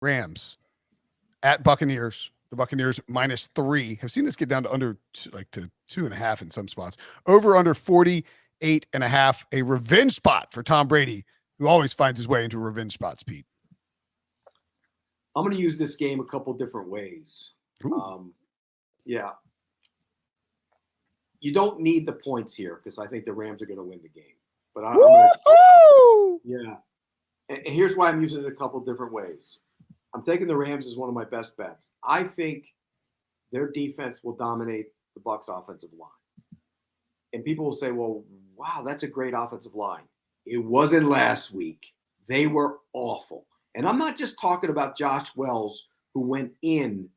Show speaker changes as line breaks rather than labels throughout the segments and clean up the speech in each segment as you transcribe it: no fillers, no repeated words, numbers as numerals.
Rams at Buccaneers. The Buccaneers -3. Have seen this get down to under to 2.5 in some spots. Over under 48.5. A revenge spot for Tom Brady, who always finds his way into revenge spots, Pete.
I'm going to use this game a couple different ways. Yeah. You don't need the points here because I think the Rams are going to win the game. But I'm going yeah. And here's why I'm using it a couple different ways. I'm taking the Rams as one of my best bets. I think their defense will dominate the Bucs offensive line. And people will say, well, wow, that's a great offensive line. It wasn't last week. They were awful. And I'm not just talking about Josh Wells, who went in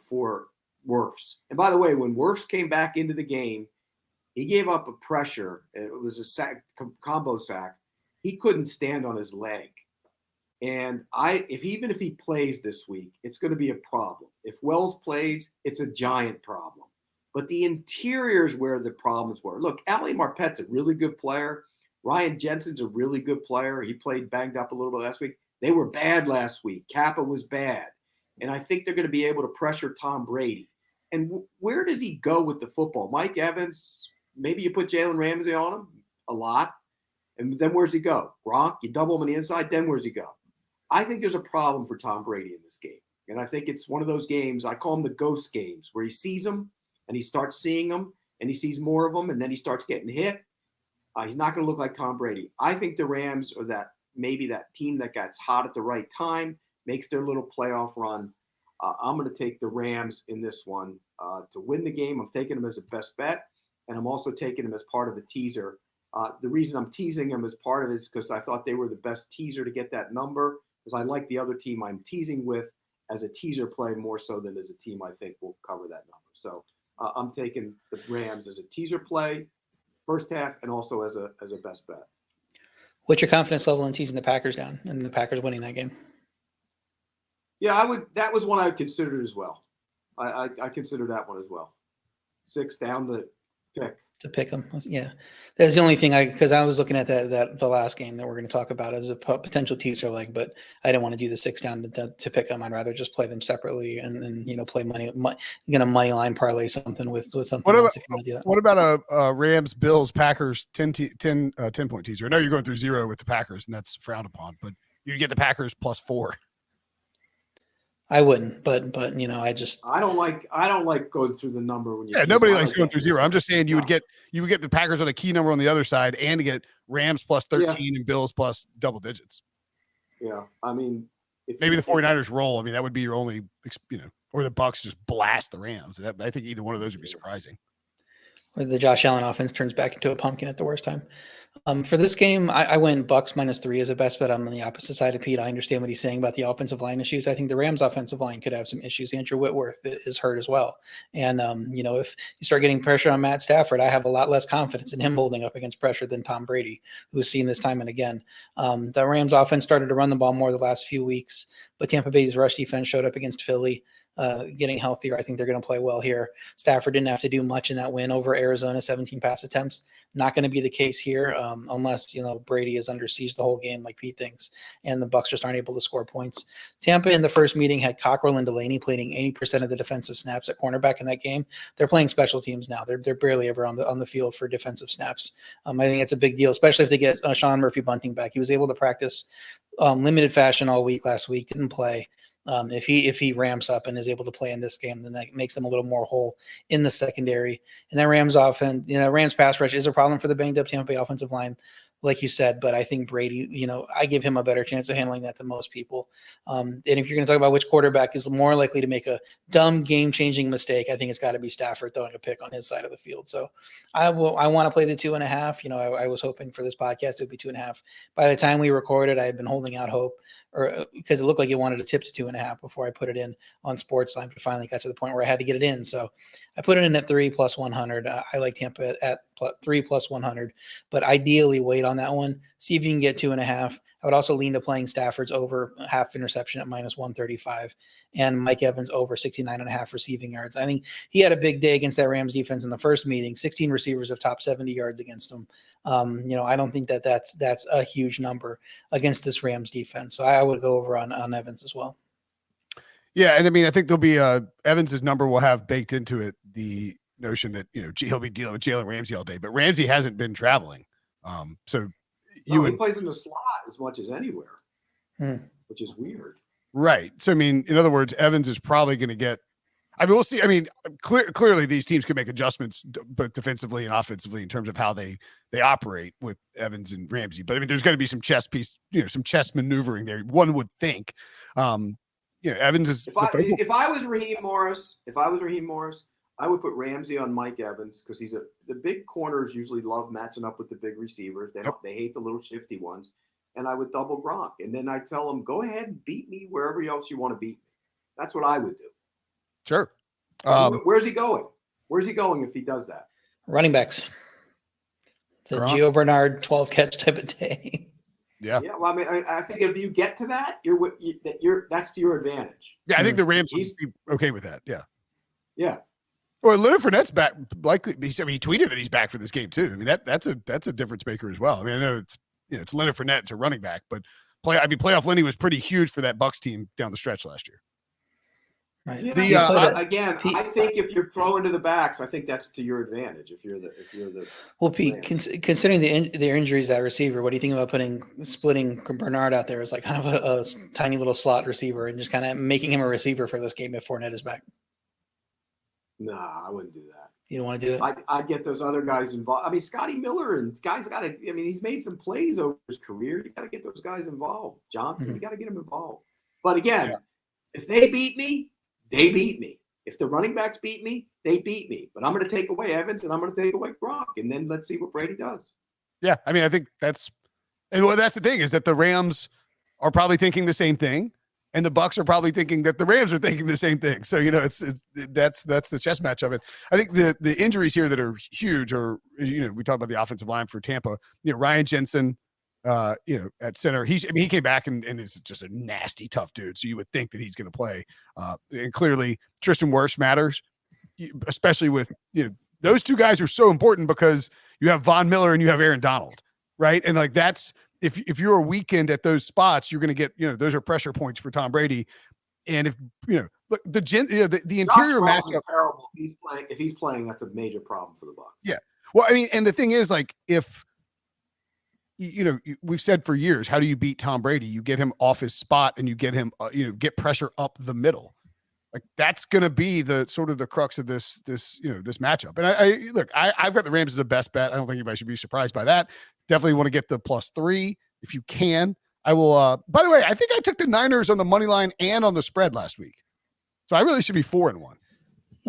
for Wirfs. And by the way, when Wirfs came back into the game, he gave up a pressure. It was a sack, combo sack. He couldn't stand on his leg. And even if he plays this week, it's going to be a problem. If Wells plays, it's a giant problem. But the interiors where the problems were. Look, Ali Marpet's a really good player. Ryan Jensen's a really good player. He played banged up a little bit last week. They were bad last week. Kappa was bad. And I think they're going to be able to pressure Tom Brady. And where does he go with the football? Mike Evans, maybe you put Jalen Ramsey on him a lot. And then where's he go? Gronk, you double him on the inside, then where's he go? I think there's a problem for Tom Brady in this game. And I think it's one of those games, I call them the ghost games, where he sees them and he starts seeing them and he sees more of them and then he starts getting hit. He's not going to look like Tom Brady. I think the Rams are that team that gets hot at the right time, makes their little playoff run. I'm going to take the Rams in this one to win the game. I'm taking them as a best bet, and I'm also taking them as part of the teaser. The reason I'm teasing them as part of it is because I thought they were the best teaser to get that number, because I like the other team I'm teasing with as a teaser play more so than as a team I think will cover that number. So I'm taking the Rams as a teaser play, first half, and also as a best bet.
What's your confidence level in teasing the Packers down and the Packers winning that game?
Yeah, I would. That was one I considered as well. I consider that one as well. 6 down the pick.
To pick them, yeah. That's the only thing because I was looking at the last game that we're going to talk about as a potential teaser leg, but I didn't want to do the 6 down to pick them. I'd rather just play them separately and play money line parlay something with something else. If you want to do that.
What about a Rams Bills Packers 10 point teaser? I know you're going through 0 with the Packers, and that's frowned upon, but you get the Packers +4.
I wouldn't, but I
don't like going through the number when you.
Yeah, nobody likes going through 0. I'm just saying you would get the Packers on a key number on the other side, and to get Rams +13 and Bills plus double digits.
Yeah, I mean,
maybe the 49ers roll. I mean, that would be your only, or the Bucs just blast the Rams. I think either one of those would be surprising.
Or the Josh Allen offense turns back into a pumpkin at the worst time. For this game, I went Bucs -3 as a best bet. I'm on the opposite side of Pete. I understand what he's saying about the offensive line issues. I think the Rams offensive line could have some issues. Andrew Whitworth is hurt as well. And, if you start getting pressure on Matt Stafford, I have a lot less confidence in him holding up against pressure than Tom Brady, who's seen this time and again. The Rams offense started to run the ball more the last few weeks, but Tampa Bay's rush defense showed up against Philly. Getting healthier. I think they're going to play well here. Stafford didn't have to do much in that win over Arizona, 17 pass attempts. Not going to be the case here unless, Brady is under siege the whole game like Pete thinks, and the Bucs just aren't able to score points. Tampa in the first meeting had Cockrell and Delaney playing 80% of the defensive snaps at cornerback in that game. They're playing special teams now. They're barely ever on the field for defensive snaps. I think it's a big deal, especially if they get Sean Murphy Bunting back. He was able to practice limited fashion all week last week, didn't play. If he ramps up and is able to play in this game, then that makes them a little more whole in the secondary. And that Rams offense, Rams pass rush is a problem for the banged up Tampa Bay offensive line, like you said. But I think Brady, I give him a better chance of handling that than most people. And if you're going to talk about which quarterback is more likely to make a dumb game-changing mistake, I think it's got to be Stafford throwing a pick on his side of the field. So I want to play the 2.5. I was hoping for this podcast it would be 2.5. By the time we recorded, I had been holding out hope, or because it looked like it wanted to tip to 2.5 before I put it in on Sportsline, but finally got to the point where I had to get it in. So I put it in at 3 + 100. I like Tampa at 3 + 100, but ideally wait on that one. See if you can get 2.5. I would also lean to playing Stafford's over half interception at -135 and Mike Evans over 69.5 receiving yards. I think he had a big day against that Rams defense in the first meeting. 16 receivers have topped 70 yards against him. I don't think that's a huge number against this Rams defense. So I would go over on Evans as well.
Yeah, and I mean, I think there'll be Evans's number will have baked into it the notion that he'll be dealing with Jalen Ramsey all day, but Ramsey hasn't been traveling, so
he plays in the slot as much as anywhere, which is weird.
Right. So I mean, in other words, Evans is probably going to get. I mean, we'll see. I mean, clearly these teams can make adjustments both defensively and offensively in terms of how they operate with Evans and Ramsey. But I mean, there's going to be some chess maneuvering there. One would think. Evans is.
If I was Raheem Morris, I would put Ramsey on Mike Evans because the big corners usually love matching up with the big receivers. They hate the little shifty ones, and I would double Gronk, and then I tell them go ahead and beat me wherever else you want to beat me. That's what I would do.
Sure.
Where's he going? Where's he going if he does that?
Running backs. It's a Gio Bernard 12 catch type of day.
Yeah.
Yeah. Well, I mean, I think if you get to that, that's to your advantage.
Yeah, I think the Rams would be okay with that. Yeah.
Yeah.
Or Leonard Fournette's back. Likely, he tweeted that he's back for this game too. I mean, that's a difference maker as well. I mean, I know it's Leonard Fournette, it's a running back, but playoff Lenny was pretty huge for that Bucs team down the stretch last year.
Right.
Yeah, I think if you're throwing to the backs, I think that's to your advantage. If you're the
well, Pete, considering their injuries at receiver, what do you think about splitting Bernard out there as like kind of a tiny little slot receiver and just kind of making him a receiver for this game if Fournette is back?
Nah, I wouldn't do that.
You don't want to do it?
I'd get those other guys involved. I mean, Scotty Miller and guys got to. I mean, he's made some plays over his career. You got to get those guys involved. Johnson, you got to get them involved. But again, if they beat me, they beat me. If the running backs beat me, they beat me. But I'm going to take away Evans and I'm going to take away Gronk, and then let's see what Brady does.
Yeah, I mean, I think that's the thing is that the Rams are probably thinking the same thing, and the Bucs are probably thinking that the Rams are thinking the same thing. So that's the chess match of it. I think the injuries here that are huge are we talked about the offensive line for Tampa. Ryan Jensen. At center, he came back and is just a nasty, tough dude. So you would think that he's going to play. And clearly Tristan Wirfs matters, especially with, those two guys are so important because you have Von Miller and you have Aaron Donald, right? And like that's, if you're a weekend at those spots, you're going to get, those are pressure points for Tom Brady. And if, look, the interior matchup
is terrible. If he's playing, that's a major problem for the Bucs.
Yeah. Well, I mean, and the thing is like, if, we've said for years, how do you beat Tom Brady? You get him off his spot and you get him, get pressure up the middle. Like that's going to be the sort of the crux of this matchup. And I've got the Rams as the best bet. I don't think anybody should be surprised by that. Definitely want to get the +3 if you can. I will. By the way, I think I took the Niners on the money line and on the spread last week, so I really should be 4-1,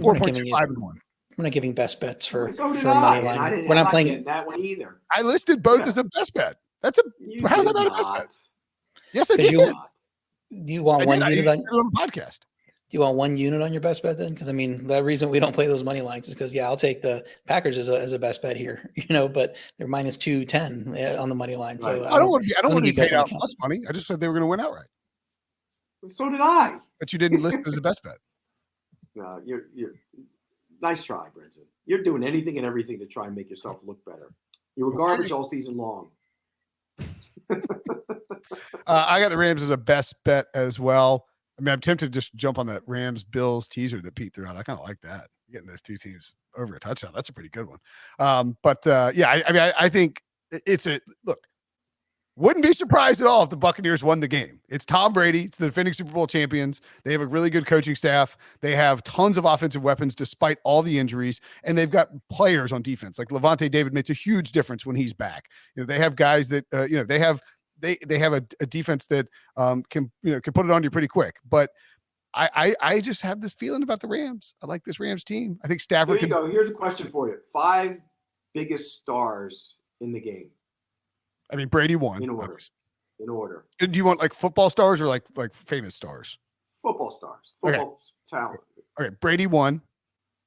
4.25-1.
I'm not giving best bets for money
line.
We're not playing
that one either.
I listed both as a best bet. How's that not a best bet? Yes, I did.
Do you want one unit on
the podcast?
Do you want one unit on your best bet then? Because I mean, the reason we don't play those money lines is because I'll take the Packers as a best bet here. But they're -210 on the money line. So
I don't want to be paid out less money. I just said they were going to win outright.
So did I.
But you didn't list it as a best bet.
No, you're. Nice try, Brinson. You're doing anything and everything to try and make yourself look better. You were garbage all season long.
I got the Rams as a best bet as well. I mean, I'm tempted to just jump on that Rams-Bills teaser that Pete threw out. I kind of like that. Getting those two teams over a touchdown. That's a pretty good one. I think it's look, wouldn't be surprised at all if the Buccaneers won the game. It's Tom Brady. It's the defending Super Bowl champions. They have a really good coaching staff. They have tons of offensive weapons despite all the injuries, and they've got players on defense. Like Levante David makes a huge difference when he's back. They have guys that they have a defense that can put it on you pretty quick. But I just have this feeling about the Rams. I like this Rams team. I think Stafford.
There you go. Here's a question for you: 5 biggest stars in the game.
I mean, Brady won.
In order.
Do you want like football stars or like famous stars?
Football stars. Football talent.
Okay, Brady won.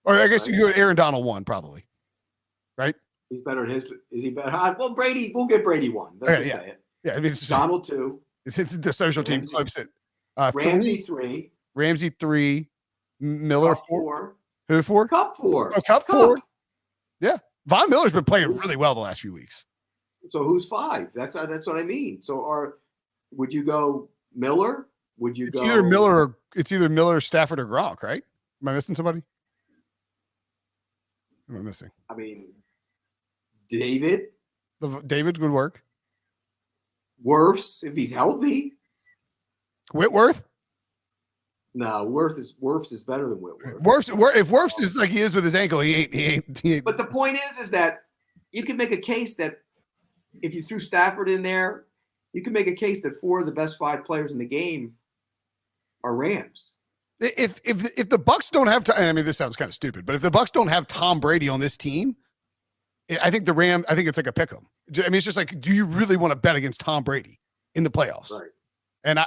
Or I guess you go Aaron Donald won probably. Right?
He's better than his. Is he better? Well, Brady. We'll get Brady one. Let's just say it.
Yeah, I mean, it's
Donald 2.
it's the social team
Ramsey.
clips it.
Ramsey
3,
3.
Ramsey 3, Miller
Cup
4.
4.
Who 4?
Cup 4.
Oh, Cup 4. Yeah, Von Miller's been playing really well the last few weeks.
So who's 5? That's what I mean. So would you go Miller? Would you
It's
go
either Miller, Stafford, or Gronk, right? Am I missing somebody? Who am I missing?
I mean, David
David would work.
Wirfs if he's healthy.
Whitworth.
No, Wirfs is better than Whitworth.
If Wirfs is like he is with his ankle, he ain't.
But the point is that you can make a case that if you threw Stafford in there, you can make a case that 4 of the best 5 players in the game are Rams.
If the Bucs don't have I mean, this sounds kind of stupid, but if the Bucs don't have Tom Brady on this team, I think it's like a pick 'em. I mean, it's just like, do you really want to bet against Tom Brady in the playoffs?
Right.
And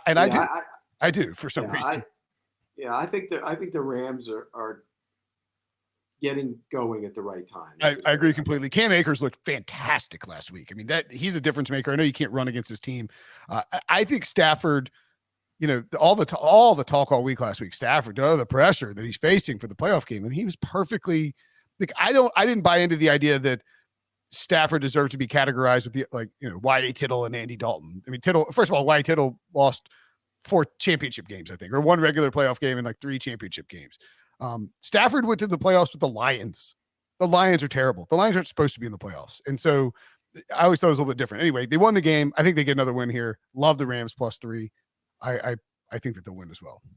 I do for some reason.
I think the Rams are getting going at the right time.
I agree completely. Cam Akers looked fantastic last week. I mean, he's a difference maker. I know you can't run against his team. I think Stafford, all the talk all week last week, Stafford, the pressure that he's facing for the playoff game. And he was perfectly like, I didn't buy into the idea that Stafford deserves to be categorized with the Y.A. Tittle and Andy Dalton. I mean, first of all, Y.A. Tittle lost 4 championship games, I think, or 1 regular playoff game and like 3 championship games. Stafford went to the playoffs with the Lions. The Lions are terrible. The Lions aren't supposed to be in the playoffs. And so I always thought it was a little bit different. Anyway, they won the game. I think they get another win here. Love the Rams +3. I think that they'll win as well.